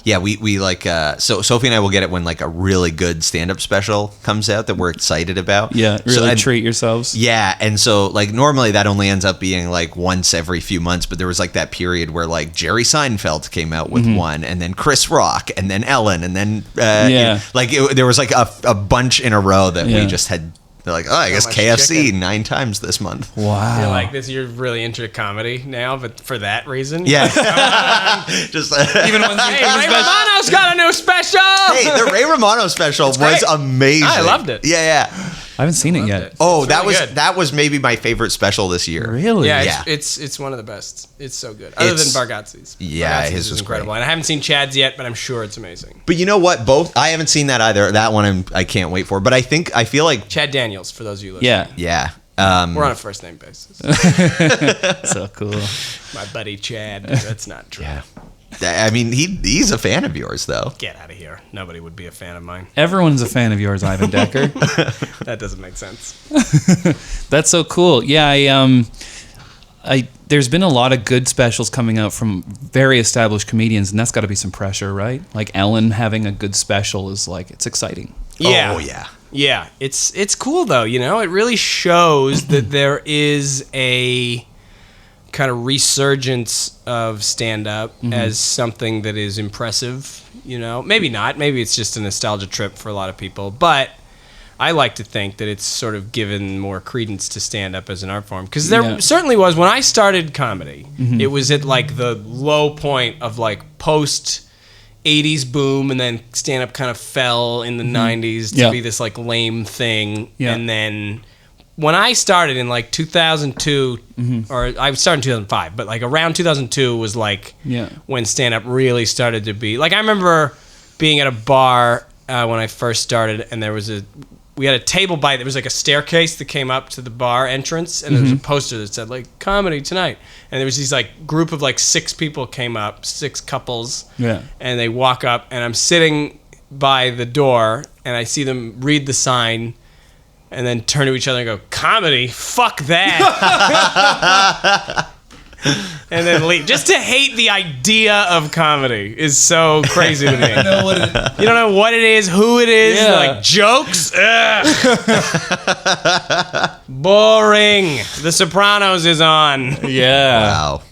Speaker 3: Yeah, we like so Sophie and I will get it when like a really good stand-up special comes out that we're excited about.
Speaker 1: Yeah, really treat yourselves.
Speaker 3: Yeah, and so like normally that only ends up being like once every few months, but there was like that period where like Jerry Seinfeld came out with one, and then Chris Rock, and then Ellen, and then there was like a bunch in a row that we just had. They're like, I guess KFC chicken 9 times this month.
Speaker 1: Wow.
Speaker 2: You're like this. You're really into comedy now, but for that reason.
Speaker 3: Yeah. Just
Speaker 2: even when Ray Romano's got a new special.
Speaker 3: Hey, the Ray Romano special was amazing.
Speaker 2: I loved it.
Speaker 3: Yeah.
Speaker 1: I haven't seen it yet.
Speaker 3: Oh,
Speaker 2: really
Speaker 3: that was maybe my favorite special this year.
Speaker 1: Really?
Speaker 2: Yeah, it's one of the best. It's so good. Other than Bargatze's.
Speaker 3: Yeah,
Speaker 2: Bargatze's
Speaker 3: his was
Speaker 2: incredible.
Speaker 3: great.
Speaker 2: And I haven't seen Chad's yet, but I'm sure it's amazing.
Speaker 3: But you know what? Both I haven't seen that either. That one I can't wait for. But I feel like
Speaker 2: Chad Daniels, for those of you listening.
Speaker 3: Yeah.
Speaker 2: We're on a first name basis.
Speaker 1: So cool.
Speaker 2: My buddy Chad. That's not true.
Speaker 3: Yeah. I mean, he's a fan of yours, though.
Speaker 2: Get out of here. Nobody would be a fan of mine.
Speaker 1: Everyone's a fan of yours, Ivan Decker.
Speaker 2: That doesn't make sense.
Speaker 1: That's so cool. Yeah, I there's been a lot of good specials coming out from very established comedians, and that's got to be some pressure, right? Like Ellen having a good special is like, it's exciting.
Speaker 2: Yeah.
Speaker 3: Oh, yeah.
Speaker 2: Yeah. It's cool, though. You know, it really shows that there is a kind of resurgence of stand-up as something that is impressive, you know. Maybe not. Maybe it's just a nostalgia trip for a lot of people. But I like to think that it's sort of given more credence to stand-up as an art form. Because there certainly was, when I started comedy, it was at like the low point of like post-80s boom, and then stand-up kind of fell in the 90s to be this like lame thing. Yeah. And then when I started in like 2002, or I started in 2005, but like around 2002 was like when stand-up really started to be like. I remember being at a bar when I first started, and we had a table by, there was like a staircase that came up to the bar entrance, and there was a poster that said like comedy tonight, and there was these like group of like 6 people came up, 6 couples, and they walk up, and I'm sitting by the door, and I see them read the sign, and then turn to each other and go, comedy? Fuck that. and then leave. Just to hate the idea of comedy is so crazy to me.
Speaker 1: I know what it,
Speaker 2: You don't know what it is, who it is,
Speaker 1: Yeah.
Speaker 2: like jokes. Ugh. Boring. The Sopranos is on.
Speaker 1: yeah.
Speaker 3: Wow.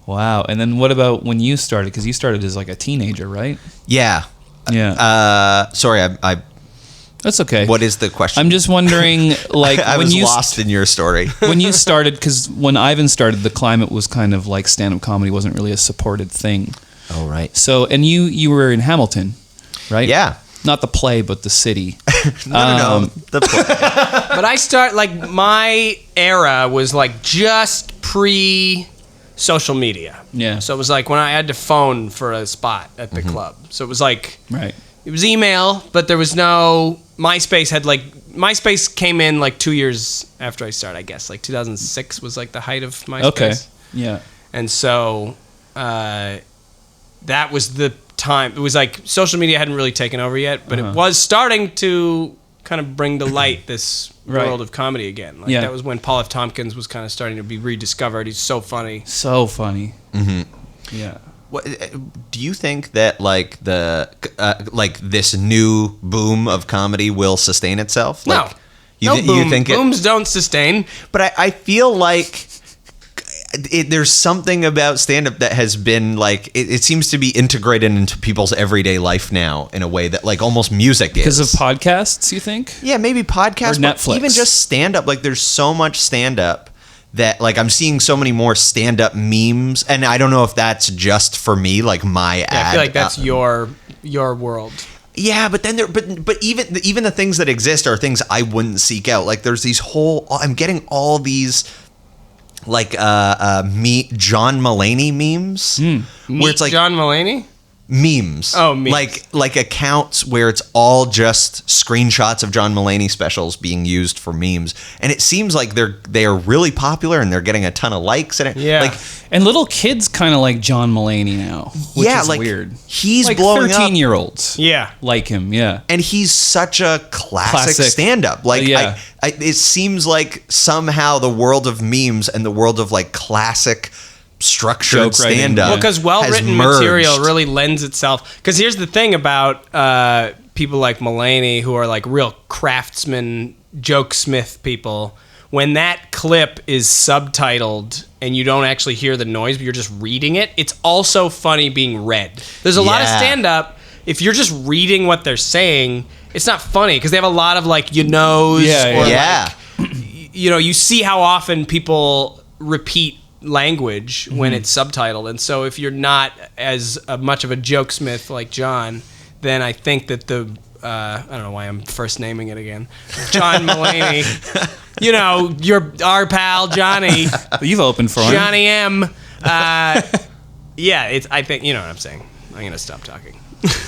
Speaker 1: Wow. And then what about when you started? Because you started as like a teenager, right?
Speaker 3: Yeah.
Speaker 1: Yeah.
Speaker 3: Sorry, I
Speaker 1: That's okay.
Speaker 3: what is the question?
Speaker 1: I'm just wondering, like,
Speaker 3: I
Speaker 1: when
Speaker 3: was
Speaker 1: you
Speaker 3: lost in your story.
Speaker 1: when you started, because when Ivan started, the climate was kind of like stand-up comedy wasn't really a supported thing.
Speaker 3: Oh, right.
Speaker 1: So, and you were in Hamilton, right?
Speaker 3: Yeah.
Speaker 1: Not the play, but the city.
Speaker 3: No. The
Speaker 2: But my era was like just pre social media.
Speaker 1: Yeah.
Speaker 2: So it was like when I had to phone for a spot at the club. So it was like,
Speaker 1: Right.
Speaker 2: it was email, but there was no MySpace came in like 2 years after I started, I guess. Like 2006 was like the height of MySpace.
Speaker 1: Okay. Yeah.
Speaker 2: And so that was the time. It was like social media hadn't really taken over yet, but it was starting to kind of bring to light this
Speaker 1: Right.
Speaker 2: world of comedy again. Like
Speaker 1: Yeah.
Speaker 2: that was when Paul F. Tompkins was kind of starting to be rediscovered. He's so funny.
Speaker 1: So funny. Mm-hmm. Yeah.
Speaker 3: What, do you think that like this new boom of comedy will sustain itself?
Speaker 2: No.
Speaker 3: Like,
Speaker 2: No boom.
Speaker 3: you think
Speaker 2: Booms don't sustain.
Speaker 3: But I feel like there's something about stand-up that has been like it seems to be integrated into people's everyday life now in a way that like almost music
Speaker 1: Because
Speaker 3: is.
Speaker 1: of podcasts, you think?
Speaker 3: Yeah, maybe podcasts,
Speaker 1: Or
Speaker 3: but
Speaker 1: Netflix.
Speaker 3: even just stand-up. Like there's so much stand-up that like I'm seeing so many more stand-up memes, and I don't know if that's just for me, like my ad.
Speaker 2: I feel like that's your world.
Speaker 3: Yeah, but then but even the things that exist are things I wouldn't seek out. Like there's these I'm getting all these like John Mulaney memes where it's like
Speaker 2: John Mulaney?
Speaker 3: memes.
Speaker 2: Oh, memes.
Speaker 3: Like accounts where it's all just screenshots of John Mulaney specials being used for memes, and it seems like they are really popular and they're getting a ton of likes and
Speaker 2: Yeah.
Speaker 3: like
Speaker 1: And little kids kind of like John Mulaney now, which is
Speaker 3: like
Speaker 1: weird.
Speaker 3: he's
Speaker 1: like
Speaker 3: blowing up.
Speaker 1: 13-year-olds
Speaker 2: Yeah.
Speaker 1: like him, yeah.
Speaker 3: And he's such a classic
Speaker 1: Classic.
Speaker 3: stand-up. Like,
Speaker 1: Yeah.
Speaker 3: it seems like somehow the world of memes and the world of like classic structured
Speaker 1: Joke writing,
Speaker 3: stand-up,
Speaker 1: yeah.
Speaker 2: Well, because well-written
Speaker 3: has merged.
Speaker 2: material really lends itself. Because here's the thing about people like Mulaney, who are like real craftsman, joke-smith people. When that clip is subtitled and you don't actually hear the noise, but you're just reading it, it's also funny being read. There's a lot of
Speaker 3: Yeah.
Speaker 2: stand-up. If you're just reading what they're saying, it's not funny because they have a lot of like you knows or
Speaker 3: Yeah.
Speaker 2: like, you know, you see how often people repeat language when it's subtitled, and so if you're not as much of a jokesmith like John, then I think that the I don't know why I'm first naming it again, John Mulaney, you know, our pal Johnny,
Speaker 1: You've opened for him.
Speaker 2: Johnny M. Yeah, it's. I think you know what I'm saying. I'm gonna stop talking.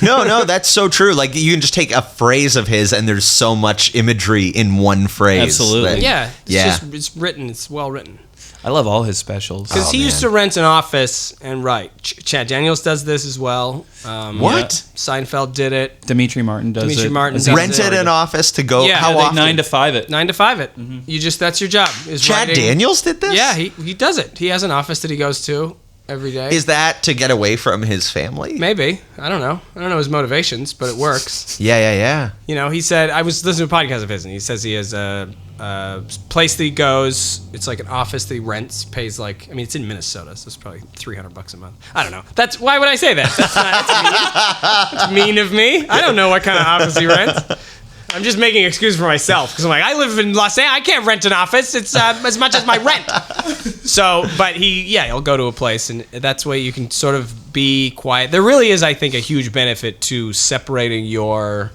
Speaker 3: No, that's so true. Like you can just take a phrase of his, and there's so much imagery in one phrase.
Speaker 1: Absolutely.
Speaker 2: Yeah,
Speaker 3: Yeah.
Speaker 2: it's written. It's well written.
Speaker 1: I love all his specials.
Speaker 2: Because he used to rent an office and write. Chad Daniels does this as well.
Speaker 3: What?
Speaker 2: Seinfeld did it.
Speaker 1: Dimitri Martin does
Speaker 2: Dimitri
Speaker 1: it.
Speaker 2: Martin
Speaker 1: Is
Speaker 2: does
Speaker 1: he-
Speaker 3: Rented an office to go.
Speaker 2: Yeah,
Speaker 3: how
Speaker 2: they-
Speaker 3: often?
Speaker 1: 9 to 5 it.
Speaker 2: 9 to 5 it. You just, that's your job. Is
Speaker 3: Chad
Speaker 2: writing.
Speaker 3: Daniels did this?
Speaker 2: Yeah, he does it. He has an office that he goes to every day.
Speaker 3: Is that to get away from his family?
Speaker 2: Maybe. I don't know. I don't know his motivations, but it works.
Speaker 3: Yeah.
Speaker 2: You know, he said, I was listening to a podcast of his, and he says he has a place that he goes. It's like an office that he rents. He pays like, I mean, it's in Minnesota, so it's probably $300 a month. I don't know. That's why would I say that? That's mean of me. I don't know what kind of office he rents. I'm just making an excuse for myself because I'm like, I live in Los Angeles. I can't rent an office. It's as much as my rent. So, but he'll go to a place, and that's why you can sort of be quiet. There really is, I think, a huge benefit to separating your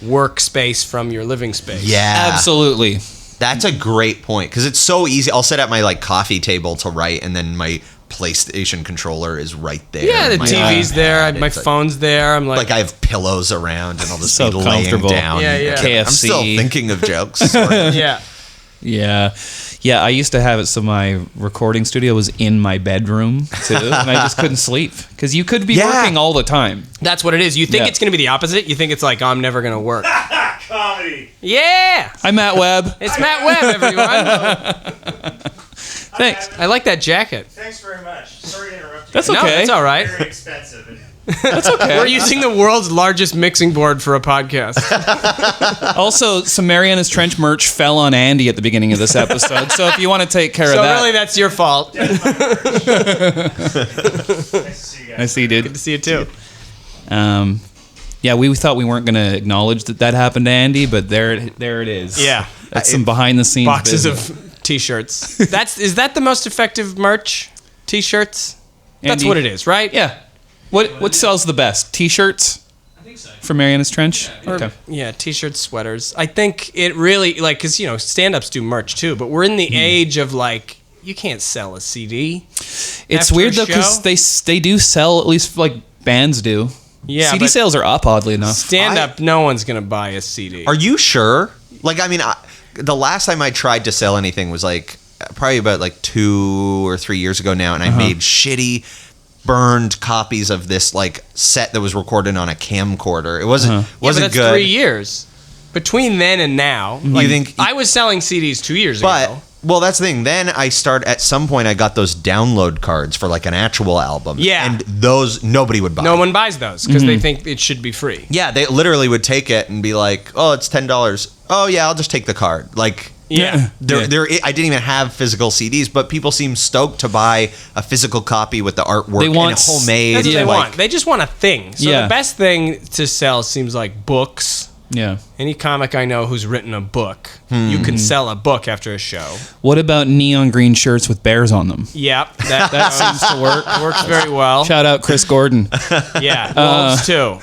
Speaker 2: workspace from your living space.
Speaker 3: Yeah.
Speaker 1: Absolutely.
Speaker 3: That's a great point because it's so easy. I'll sit at my like coffee table to write, and then my PlayStation controller is right there.
Speaker 2: Yeah, the
Speaker 3: My
Speaker 2: TV's
Speaker 3: iPad,
Speaker 2: there. My
Speaker 3: it's like-
Speaker 2: phone's there. I'm
Speaker 3: Like I have pillows around, and I'll just
Speaker 1: So
Speaker 3: be laying
Speaker 1: comfortable.
Speaker 3: down.
Speaker 2: Yeah.
Speaker 1: KFC.
Speaker 3: I'm still thinking of jokes. Sorry.
Speaker 2: yeah.
Speaker 1: Yeah, I used to have it so my recording studio was in my bedroom too, and I just couldn't sleep because you could be
Speaker 3: Yeah.
Speaker 1: working all the time.
Speaker 2: That's what it is. You think
Speaker 1: Yeah.
Speaker 2: it's going to be the opposite. You think it's like, I'm never going to work.
Speaker 4: Comedy.
Speaker 2: Yeah.
Speaker 1: I'm Matt Webb.
Speaker 2: It's Matt Webb, everyone.
Speaker 1: Thanks.
Speaker 2: I like that jacket.
Speaker 4: Thanks very much. Sorry to interrupt you.
Speaker 1: That's
Speaker 2: No,
Speaker 1: okay.
Speaker 2: that's all right.
Speaker 4: Very expensive.
Speaker 1: That's okay.
Speaker 2: We're using the world's largest mixing board for a podcast.
Speaker 1: Also, some Mariana's Trench merch fell on Andy at the beginning of this episode. So if you want to take care of
Speaker 2: So
Speaker 1: that.
Speaker 2: really, that's your fault.
Speaker 4: Nice to see you guys.
Speaker 1: I see, dude.
Speaker 2: Good to see you too.
Speaker 1: Yeah, we thought we weren't going to acknowledge that happened to Andy, but there it is.
Speaker 2: Yeah.
Speaker 1: That's some behind the scenes
Speaker 2: Boxes
Speaker 1: business.
Speaker 2: of t-shirts. Is that the most effective merch? T-shirts? That's
Speaker 1: Andy?
Speaker 2: what it is, right?
Speaker 1: Yeah. What sells the best? T-shirts? I think so. For Mariana's Trench? Okay.
Speaker 2: Yeah, t-shirts, sweaters. I think it really, like, because, stand-ups do merch too, but we're in the age of, like, you can't sell a CD.
Speaker 1: It's
Speaker 2: after
Speaker 1: weird
Speaker 2: a
Speaker 1: though because
Speaker 2: show.
Speaker 1: they do sell, at least like bands do.
Speaker 2: Yeah,
Speaker 1: CD
Speaker 2: but
Speaker 1: sales are up, oddly enough.
Speaker 2: Stand-up, no one's going to buy a CD.
Speaker 3: Are you sure? Like, I mean, the last time I tried to sell anything was like probably about like 2 or 3 years ago now, and I made shitty burned copies of this like set that was recorded on a camcorder. It wasn't
Speaker 2: but that's
Speaker 3: good.
Speaker 2: 3 years. Between then and now, like,
Speaker 3: think-
Speaker 2: I was selling CDs 2 years
Speaker 3: But
Speaker 2: ago.
Speaker 3: well, that's the thing. Then at some point I got those download cards for like an actual album.
Speaker 2: Yeah.
Speaker 3: And those nobody would buy.
Speaker 2: No one buys those because they think it should be free.
Speaker 3: Yeah, they literally would take it and be like, "Oh, it's $10." Oh yeah, I'll just take the card. Like,
Speaker 2: Yeah.
Speaker 3: I didn't even have physical CDs, but people seem stoked to buy a physical copy with the artwork
Speaker 1: They want
Speaker 3: and homemade.
Speaker 2: That's what they
Speaker 3: like-
Speaker 2: want. They just want a thing. So
Speaker 1: Yeah.
Speaker 2: the best thing to sell seems like books.
Speaker 1: Yeah.
Speaker 2: Any comic I know who's written a book, you can sell a book after a show.
Speaker 1: What about neon green shirts with bears on them?
Speaker 2: Yep, that
Speaker 1: Seems to work.
Speaker 2: works very well.
Speaker 1: Shout out Chris Gordon.
Speaker 2: Yeah, wolves too.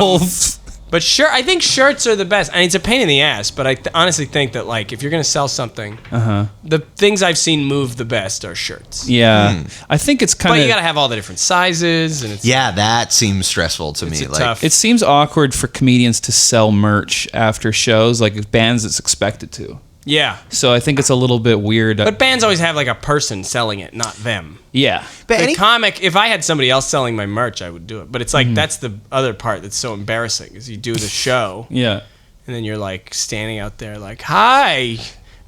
Speaker 1: Wolves.
Speaker 2: But sure, I think shirts are the best. I mean, it's a pain in the ass, but I honestly think that, like, if you're gonna sell something, the things I've seen move the best are shirts.
Speaker 1: Yeah. I think it's kind
Speaker 2: But
Speaker 1: of.
Speaker 2: you gotta have all the different sizes, and it's
Speaker 3: Yeah, that seems stressful to me.
Speaker 2: a
Speaker 3: Like,
Speaker 2: tough.
Speaker 1: It seems awkward for comedians to sell merch after shows, like bands it's expected to.
Speaker 2: Yeah,
Speaker 1: So I think it's a little bit weird.
Speaker 2: but bands always have like a person selling it, not them.
Speaker 1: Yeah.
Speaker 3: but
Speaker 2: The
Speaker 3: any-
Speaker 2: comic, if I had somebody else selling my merch, I would do it. But it's like that's the other part that's so embarrassing is you do the show
Speaker 1: Yeah.
Speaker 2: and then you're like standing out there like, "Hi,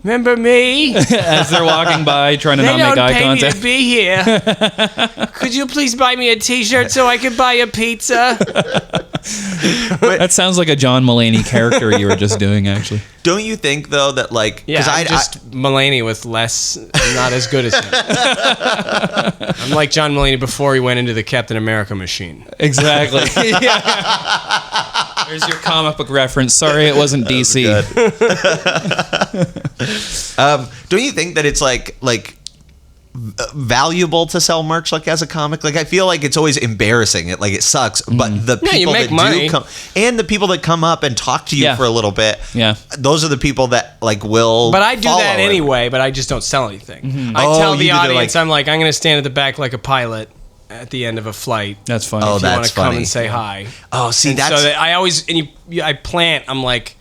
Speaker 2: remember me?
Speaker 1: As they're walking by, trying to
Speaker 2: They
Speaker 1: not
Speaker 2: don't
Speaker 1: make eye
Speaker 2: pay me to
Speaker 1: contact.
Speaker 2: be here. Could you please buy me a T-shirt so I can buy a pizza?"
Speaker 1: That sounds like a John Mulaney character you were just doing, actually.
Speaker 3: don't you think though that like
Speaker 2: Yeah, I'm
Speaker 3: I
Speaker 2: just Mulaney with less, not as good as him. I'm like John Mulaney before he went into the Captain America machine.
Speaker 1: Exactly. Yeah. There's your comic book reference. Sorry it wasn't DC.
Speaker 3: don't you think that it's like valuable to sell merch like as a comic? Like I feel like it's always embarrassing. It sucks, but the
Speaker 2: Yeah, you
Speaker 3: people
Speaker 2: make
Speaker 3: that
Speaker 2: money.
Speaker 3: do come and the people that come up and talk to you
Speaker 1: Yeah.
Speaker 3: for a little bit,
Speaker 1: Yeah.
Speaker 3: those are the people that like will.
Speaker 2: But I do
Speaker 3: follow
Speaker 2: that
Speaker 3: it.
Speaker 2: anyway, but I just don't sell anything. I
Speaker 3: Oh,
Speaker 2: tell
Speaker 3: you
Speaker 2: the
Speaker 3: do the,
Speaker 2: audience,
Speaker 3: like-
Speaker 2: I'm like, I'm going to stand at the back like a pilot at the end of a flight.
Speaker 1: That's funny.
Speaker 3: Oh,
Speaker 2: If you want
Speaker 3: that's
Speaker 2: to come
Speaker 3: funny.
Speaker 2: and say hi.
Speaker 3: Oh, see,
Speaker 2: And
Speaker 3: that's
Speaker 2: so that I always, and I plant, I'm like,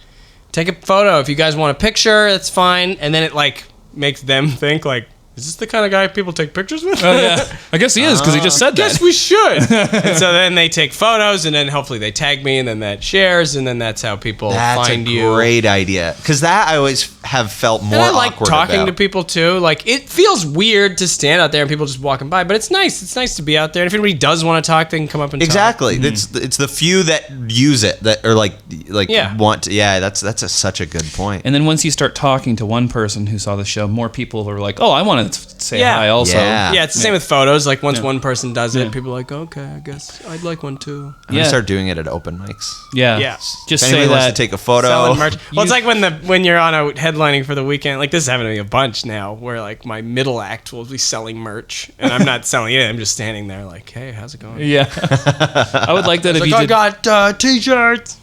Speaker 2: take a photo. If you guys want a picture, that's fine. And then it like makes them think like, is this the kind of guy people take pictures with?
Speaker 1: Oh, yeah. I guess he is because he just said that.
Speaker 2: Yes, we should. And so then they take photos, and then hopefully they tag me, and then that shares, and then that's how people
Speaker 3: that's
Speaker 2: find
Speaker 3: a
Speaker 2: you.
Speaker 3: great idea because that I always have felt more.
Speaker 2: And I like
Speaker 3: awkward
Speaker 2: talking
Speaker 3: about.
Speaker 2: to people too. Like it feels weird to stand out there and people just walking by, but it's nice. It's nice to be out there. And if anybody does want to talk, they can come up and
Speaker 3: Exactly. It's the few that use it that are like
Speaker 2: Yeah.
Speaker 3: want to, yeah, that's such a good point.
Speaker 1: And then once you start talking to one person who saw the show, more people are like, "Oh, I want to say
Speaker 2: Yeah.
Speaker 1: hi." Also,
Speaker 3: Yeah.
Speaker 2: Yeah, it's the same with photos. Like once
Speaker 1: Yeah.
Speaker 2: one person does it,
Speaker 1: Yeah.
Speaker 2: people are like, okay, I guess I'd like one too.
Speaker 3: I'm gonna
Speaker 1: Yeah.
Speaker 3: start doing it at open mics.
Speaker 1: yeah,
Speaker 2: Yeah.
Speaker 1: Just
Speaker 3: If
Speaker 1: say
Speaker 3: anybody wants
Speaker 1: that.
Speaker 3: to take a photo,
Speaker 2: Selling merch. Well, it's
Speaker 1: You-
Speaker 2: like when you're on a headlining for the weekend. Like this is happening to me a bunch now, where like my middle act will be selling merch, and I'm not selling it. I'm just standing there like, hey, how's it going?
Speaker 1: Yeah, I would like that if
Speaker 2: Like,
Speaker 1: you
Speaker 2: I
Speaker 1: did.
Speaker 2: got T-shirts.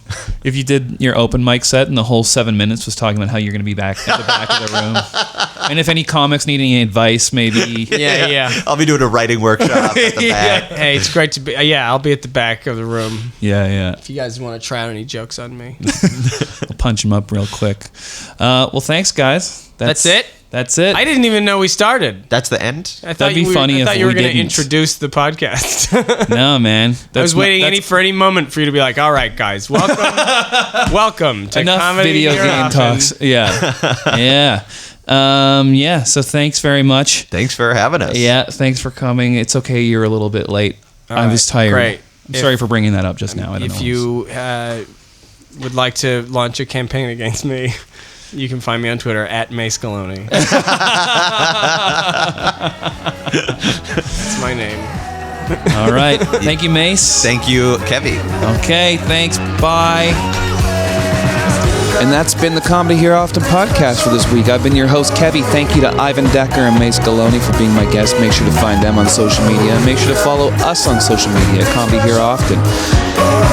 Speaker 1: If you did your open mic set and the whole 7 minutes was talking about how you're going to be back at the back of the room, and if any comics need any advice, maybe.
Speaker 2: Yeah.
Speaker 3: I'll be doing a writing workshop at the back.
Speaker 2: Hey, it's great to be. Yeah, I'll be at the back of the room.
Speaker 1: Yeah.
Speaker 2: If you guys want to try out any jokes on me.
Speaker 1: I'll punch him up real quick. Well, thanks, guys.
Speaker 2: That's it?
Speaker 1: That's it.
Speaker 2: I didn't even know we started.
Speaker 3: That's the end.
Speaker 2: I thought
Speaker 1: That'd be
Speaker 2: you were,
Speaker 1: funny
Speaker 2: I
Speaker 1: if
Speaker 2: thought you were
Speaker 1: we
Speaker 2: going to
Speaker 1: didn't.
Speaker 2: introduce the podcast.
Speaker 1: No, man.
Speaker 2: I was waiting
Speaker 1: that's
Speaker 2: for any moment for you to be like, all right, guys, welcome to
Speaker 1: enough
Speaker 2: Comedy
Speaker 1: video
Speaker 2: Here
Speaker 1: game
Speaker 2: Often.
Speaker 1: talks. Yeah. Yeah. So thanks very much.
Speaker 3: Thanks for having us.
Speaker 1: Yeah, thanks for coming. It's okay, you're a little bit late. I was tired.
Speaker 2: Great.
Speaker 1: I'm sorry for bringing that up just now. I don't know.
Speaker 2: If you would like to launch a campaign against me, you can find me on Twitter at Mayce Galoni. That's my name.
Speaker 1: All right. Thank you, Mayce.
Speaker 3: Thank you, Kevvy.
Speaker 1: Okay, thanks. Bye.
Speaker 5: And that's been the Comedy Here Often podcast for this week. I've been your host, Kevvy. Thank you to Ivan Decker and Mayce Galoni for being my guests. Make sure to find them on social media. And make sure to follow us on social media, Comedy Here Often.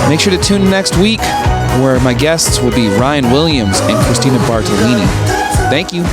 Speaker 5: Make sure to tune in next week, where my guests will be Ryan Williams and Christina Bartolini. Thank you.